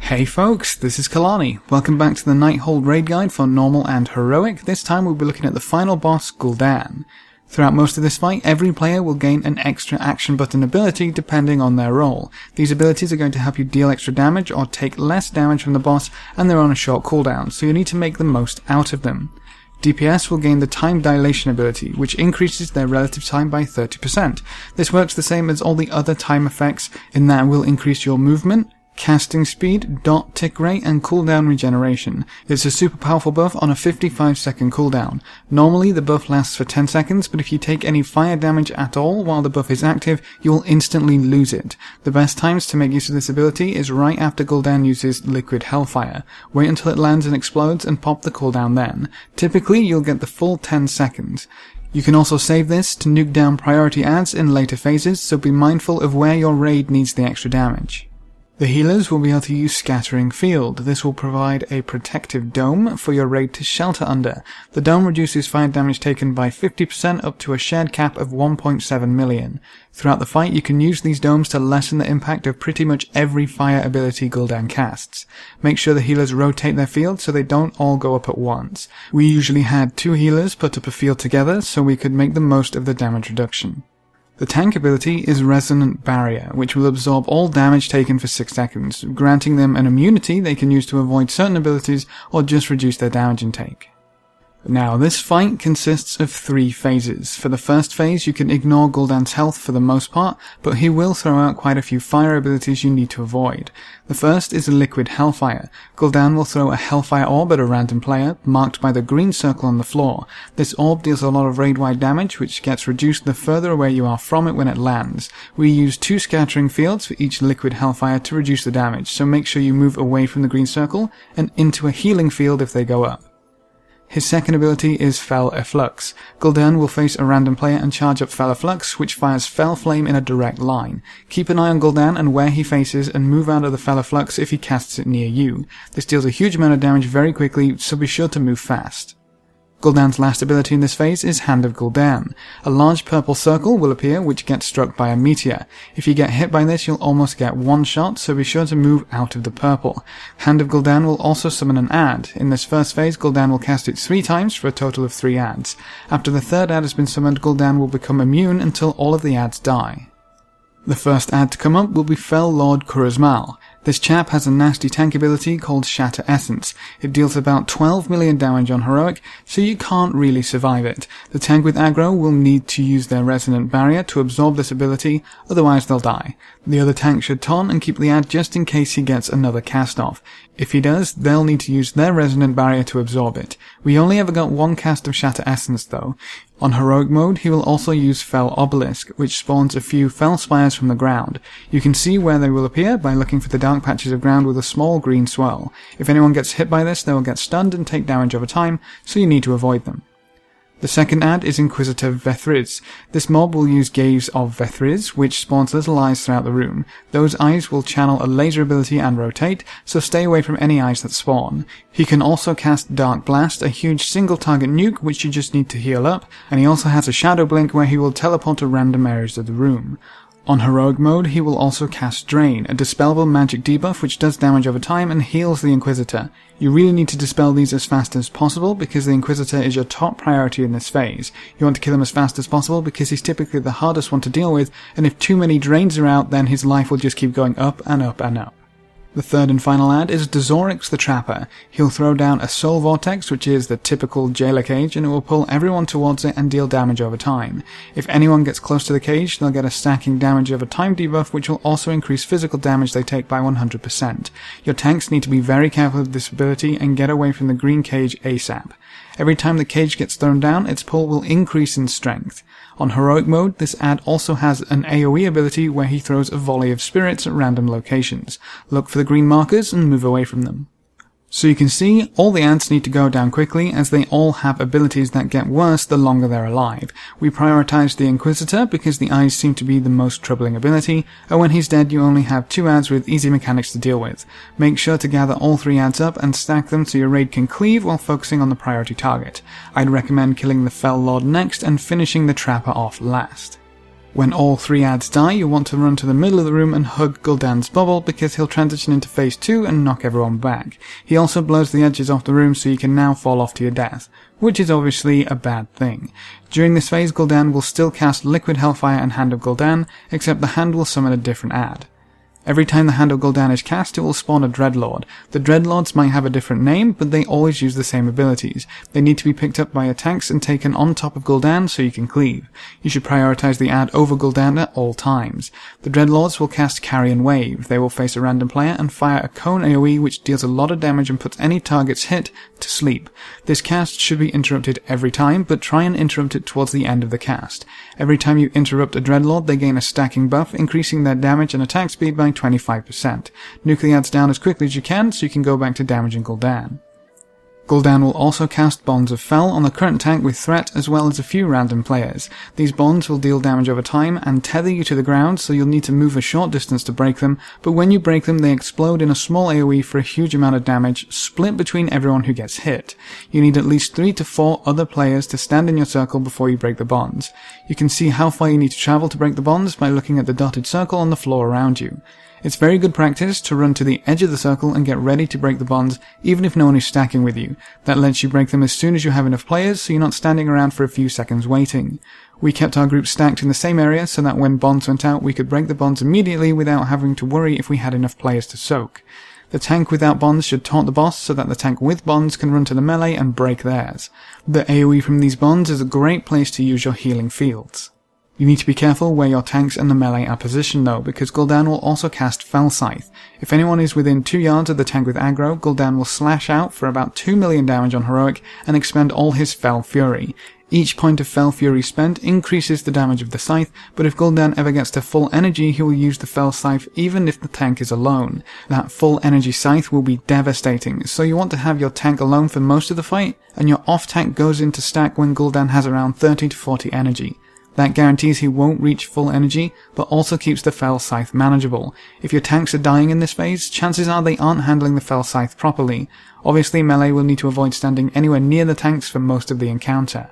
Hey folks, this is Kalani. Welcome back to the Nighthold raid guide for normal and heroic. This time we'll be looking at the final boss, Gul'dan. Throughout most of this fight, every player will gain an extra action button ability depending on their role. These abilities are going to help you deal extra damage or take less damage from the boss, and they're on a short cooldown, so you need to make the most out of them. DPS will gain the Time Dilation ability, which increases their relative time by 30%. This works the same as all the other time effects in that it will increase your movement, casting speed, dot tick rate, and cooldown regeneration. It's a super powerful buff on a 55-second cooldown. Normally the buff lasts for 10 seconds, but if you take any fire damage at all while the buff is active, you will instantly lose it. The best times to make use of this ability is right after Gul'dan uses Liquid Hellfire. Wait until it lands and explodes and pop the cooldown then. Typically you'll get the full 10 seconds. You can also save this to nuke down priority adds in later phases, so be mindful of where your raid needs the extra damage. The healers will be able to use Scattering Field. This will provide a protective dome for your raid to shelter under. The dome reduces fire damage taken by 50% up to a shared cap of 1.7 million. Throughout the fight you can use these domes to lessen the impact of pretty much every fire ability Gul'dan casts. Make sure the healers rotate their field so they don't all go up at once. We usually had 2 healers put up a field together so we could make the most of the damage reduction. The tank ability is Resonant Barrier, which will absorb all damage taken for 6 seconds, granting them an immunity they can use to avoid certain abilities or just reduce their damage intake. Now, this fight consists of 3 phases. For the first phase, you can ignore Gul'dan's health for the most part, but he will throw out quite a few fire abilities you need to avoid. The first is Liquid Hellfire. Gul'dan will throw a Hellfire orb at a random player, marked by the green circle on the floor. This orb deals a lot of raid-wide damage, which gets reduced the further away you are from it when it lands. We use 2 Scattering Fields for each Liquid Hellfire to reduce the damage, so make sure you move away from the green circle and into a healing field if they go up. His second ability is Fel Efflux. Gul'dan will face a random player and charge up Fel Efflux, which fires Fel Flame in a direct line. Keep an eye on Gul'dan and where he faces, and move out of the Fel Efflux if he casts it near you. This deals a huge amount of damage very quickly, so be sure to move fast. Gul'dan's last ability in this phase is Hand of Gul'dan. A large purple circle will appear which gets struck by a meteor. If you get hit by this you'll almost get one shot, so be sure to move out of the purple. Hand of Gul'dan will also summon an add. In this first phase Gul'dan will cast it 3 times for a total of 3 adds. After the third add has been summoned, Gul'dan will become immune until all of the adds die. The first add to come up will be Fel Lord Kuruzmal. This chap has a nasty tank ability called Shatter Essence. It deals about 12 million damage on heroic, so you can't really survive it. The tank with aggro will need to use their Resonant Barrier to absorb this ability, otherwise they'll die. The other tank should taunt and keep the add just in case he gets another cast off. If he does, they'll need to use their Resonant Barrier to absorb it. We only ever got 1 cast of Shatter Essence though. On heroic mode he will also use Fel Obelisk, which spawns a few Fel Spires from the ground. You can see where they will appear by looking for the dark patches of ground with a small green swirl. If anyone gets hit by this they will get stunned and take damage over time, so you need to avoid them. The second add is Inquisitor Vethriz. This mob will use Gaze of Vethriz, which spawns little eyes throughout the room. Those eyes will channel a laser ability and rotate, so stay away from any eyes that spawn. He can also cast Dark Blast, a huge single target nuke which you just need to heal up, and he also has a Shadow Blink where he will teleport to random areas of the room. On heroic mode he will also cast Drain, a dispellable magic debuff which does damage over time and heals the Inquisitor. You really need to dispel these as fast as possible because the Inquisitor is your top priority in this phase. You want to kill him as fast as possible because he's typically the hardest one to deal with, and if too many drains are out then his life will just keep going up and up and up. The third and final add is Dzorykx the Trapper. He'll throw down a Soul Vortex, which is the typical jailer cage, and it will pull everyone towards it and deal damage over time. If anyone gets close to the cage, they'll get a stacking damage over time debuff, which will also increase physical damage they take by 100%. Your tanks need to be very careful with this ability and get away from the green cage ASAP. Every time the cage gets thrown down, its pull will increase in strength. On heroic mode, this add also has an AoE ability where he throws a volley of spirits at random locations. Look for the green markers and move away from them. So you can see, all the adds need to go down quickly as they all have abilities that get worse the longer they're alive. We prioritized the Inquisitor because the eyes seem to be the most troubling ability, and when he's dead you only have 2 adds with easy mechanics to deal with. Make sure to gather all 3 adds up and stack them so your raid can cleave while focusing on the priority target. I'd recommend killing the Fel Lord next and finishing the Trapper off last. When all 3 adds die, you'll want to run to the middle of the room and hug Gul'dan's bubble because he'll transition into phase 2 and knock everyone back. He also blows the edges off the room so you can now fall off to your death, which is obviously a bad thing. During this phase, Gul'dan will still cast Liquid Hellfire and Hand of Gul'dan, except the hand will summon a different ad. Every time the Hand of Gul'dan is cast, it will spawn a Dreadlord. The Dreadlords might have a different name, but they always use the same abilities. They need to be picked up by attacks and taken on top of Gul'dan so you can cleave. You should prioritize the ad over Gul'dan at all times. The Dreadlords will cast Carrion Wave. They will face a random player and fire a cone AoE which deals a lot of damage and puts any targets hit to sleep. This cast should be interrupted every time, but try and interrupt it towards the end of the cast. Every time you interrupt a Dreadlord, they gain a stacking buff, increasing their damage and attack speed by 25%. Nuke the ads down as quickly as you can so you can go back to damaging Gul'dan. Gul'dan will also cast Bonds of Fel on the current tank with threat as well as a few random players. These bonds will deal damage over time and tether you to the ground, so you'll need to move a short distance to break them, but when you break them they explode in a small AoE for a huge amount of damage, split between everyone who gets hit. You need at least 3 to 4 other players to stand in your circle before you break the bonds. You can see how far you need to travel to break the bonds by looking at the dotted circle on the floor around you. It's very good practice to run to the edge of the circle and get ready to break the bonds even if no one is stacking with you. That lets you break them as soon as you have enough players so you're not standing around for a few seconds waiting. We kept our group stacked in the same area so that when bonds went out we could break the bonds immediately without having to worry if we had enough players to soak. The tank without bonds should taunt the boss so that the tank with bonds can run to the melee and break theirs. The AoE from these bonds is a great place to use your healing fields. You need to be careful where your tanks and the melee are positioned though, because Gul'dan will also cast Fel Scythe. If anyone is within 2 yards of the tank with aggro, Gul'dan will slash out for about 2 million damage on heroic and expend all his Fel Fury. Each point of Fel Fury spent increases the damage of the scythe, but if Gul'dan ever gets to full energy he will use the Fel Scythe even if the tank is alone. That full energy scythe will be devastating, so you want to have your tank alone for most of the fight, and your off tank goes into stack when Gul'dan has around 30 to 40 energy. That guarantees he won't reach full energy, but also keeps the Fel Scythe manageable. If your tanks are dying in this phase, chances are they aren't handling the Fel Scythe properly. Obviously melee will need to avoid standing anywhere near the tanks for most of the encounter.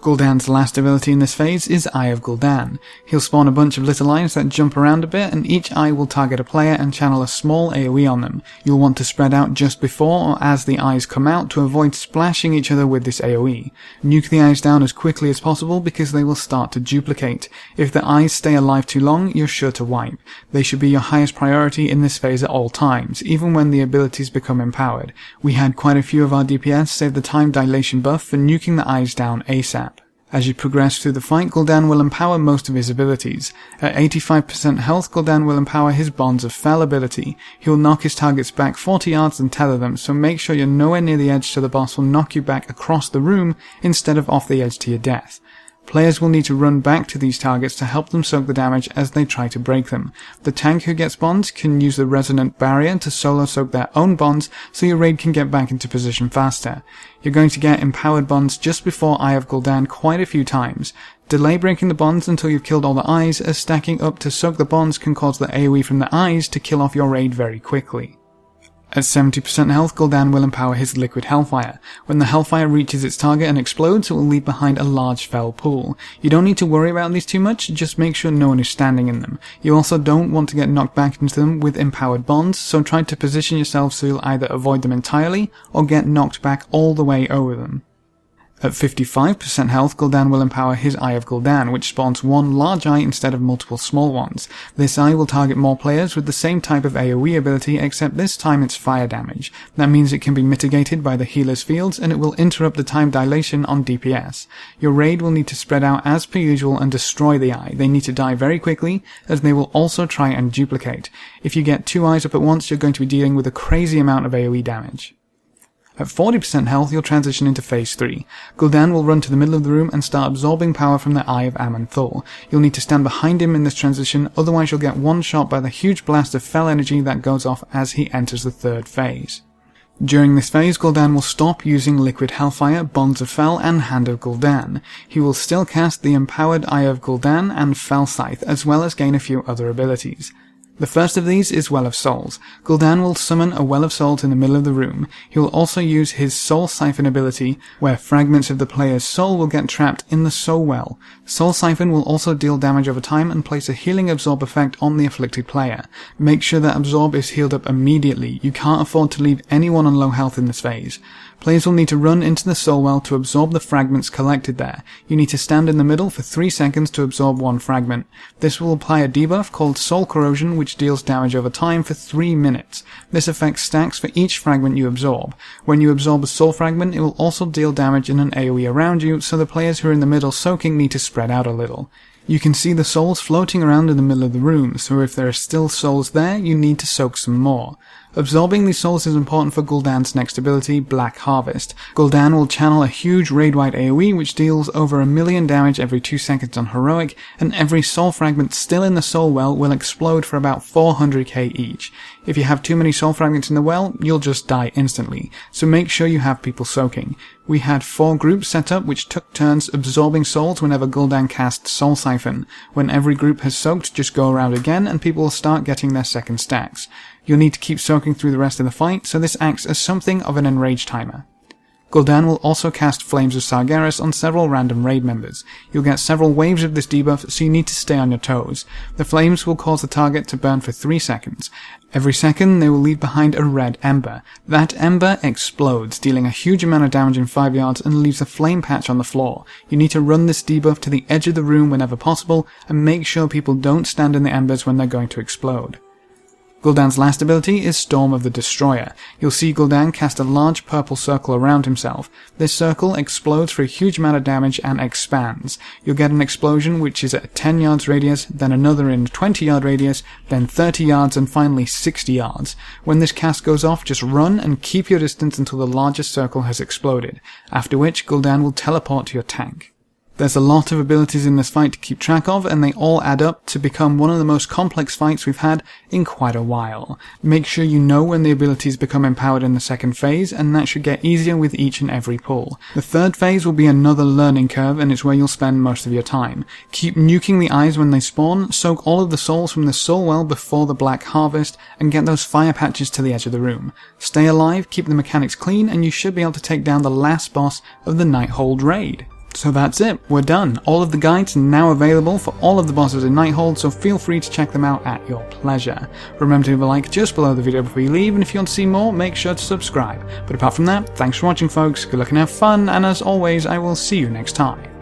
Gul'dan's last ability in this phase is Eye of Gul'dan. He'll spawn a bunch of little eyes that jump around a bit, and each eye will target a player and channel a small AoE on them. You'll want to spread out just before or as the eyes come out to avoid splashing each other with this AoE. Nuke the eyes down as quickly as possible because they will start to duplicate. If the eyes stay alive too long, you're sure to wipe. They should be your highest priority in this phase at all times, even when the abilities become empowered. We had quite a few of our DPS save the time dilation buff for nuking the eyes down ASAP. As you progress through the fight, Gul'dan will empower most of his abilities. At 85% health, Gul'dan will empower his Bonds of Fel ability. He will knock his targets back 40 yards and tether them, so make sure you're nowhere near the edge so the boss will knock you back across the room instead of off the edge to your death. Players will need to run back to these targets to help them soak the damage as they try to break them. The tank who gets bonds can use the resonant barrier to solo soak their own bonds so your raid can get back into position faster. You're going to get empowered bonds just before Eye of Gul'dan quite a few times. Delay breaking the bonds until you've killed all the eyes, as stacking up to soak the bonds can cause the AoE from the eyes to kill off your raid very quickly. At 70% health, Gul'dan will empower his Liquid Hellfire. When the Hellfire reaches its target and explodes, it will leave behind a large Fel pool. You don't need to worry about these too much, just make sure no one is standing in them. You also don't want to get knocked back into them with empowered bonds, so try to position yourself so you'll either avoid them entirely, or get knocked back all the way over them. At 55% health, Gul'dan will empower his Eye of Gul'dan, which spawns one large eye instead of multiple small ones. This eye will target more players with the same type of AoE ability, except this time it's fire damage. That means it can be mitigated by the healer's fields, and it will interrupt the time dilation on DPS. Your raid will need to spread out as per usual and destroy the eye. They need to die very quickly, as they will also try and duplicate. If you get 2 eyes up at once, you're going to be dealing with a crazy amount of AoE damage. At 40% health, you'll transition into Phase 3. Gul'dan will run to the middle of the room and start absorbing power from the Eye of Aman'Thul. You'll need to stand behind him in this transition, otherwise you'll get one shot by the huge blast of Fel energy that goes off as he enters the 3rd phase. During this phase, Gul'dan will stop using Liquid Hellfire, Bonds of Fel, and Hand of Gul'dan. He will still cast the empowered Eye of Gul'dan and Fel Scythe, as well as gain a few other abilities. The first of these is Well of Souls. Gul'dan will summon a Well of Souls in the middle of the room. He will also use his Soul Siphon ability, where fragments of the player's soul will get trapped in the soul well. Soul Siphon will also deal damage over time and place a healing absorb effect on the afflicted player. Make sure that absorb is healed up immediately. You can't afford to leave anyone on low health in this phase. Players will need to run into the soul well to absorb the fragments collected there. You need to stand in the middle for 3 seconds to absorb one fragment. This will apply a debuff called Soul Corrosion, which deals damage over time for 3 minutes. This effect stacks for each fragment you absorb. When you absorb a soul fragment, it will also deal damage in an AoE around you, so the players who are in the middle soaking need to spread out a little. You can see the souls floating around in the middle of the room, so if there are still souls there, you need to soak some more. Absorbing these souls is important for Gul'dan's next ability, Black Harvest. Gul'dan will channel a huge raid-wide AoE which deals over 1 million damage every 2 seconds on Heroic, and every soul fragment still in the soul well will explode for about 400k each. If you have too many soul fragments in the well, you'll just die instantly, so make sure you have people soaking. We had 4 groups set up which took turns absorbing souls whenever Gul'dan cast Soul Siphon. When every group has soaked, just go around again and people will start getting their second stacks. You'll need to keep soaking through the rest of the fight, so this acts as something of an enrage timer. Gul'dan will also cast Flames of Sargeras on several random raid members. You'll get several waves of this debuff, so you need to stay on your toes. The flames will cause the target to burn for 3 seconds. Every second, they will leave behind a red ember. That ember explodes, dealing a huge amount of damage in 5 yards and leaves a flame patch on the floor. You need to run this debuff to the edge of the room whenever possible, and make sure people don't stand in the embers when they're going to explode. Gul'dan's last ability is Storm of the Destroyer. You'll see Gul'dan cast a large purple circle around himself. This circle explodes for a huge amount of damage and expands. You'll get an explosion which is at a 10 yards radius, then another in a 20 yard radius, then 30 yards and finally 60 yards. When this cast goes off, just run and keep your distance until the largest circle has exploded, after which Gul'dan will teleport to your tank. There's a lot of abilities in this fight to keep track of, and they all add up to become one of the most complex fights we've had in quite a while. Make sure you know when the abilities become empowered in the second phase, and that should get easier with each and every pull. The third phase will be another learning curve, and it's where you'll spend most of your time. Keep nuking the eyes when they spawn, soak all of the souls from the soul well before the Black Harvest, and get those fire patches to the edge of the room. Stay alive, keep the mechanics clean, and you should be able to take down the last boss of the Nighthold raid. So that's it, we're done. All of the guides are now available for all of the bosses in Nighthold, so feel free to check them out at your pleasure. Remember to leave a like just below the video before you leave, and if you want to see more, make sure to subscribe. But apart from that, thanks for watching folks, good luck and have fun, and as always, I will see you next time.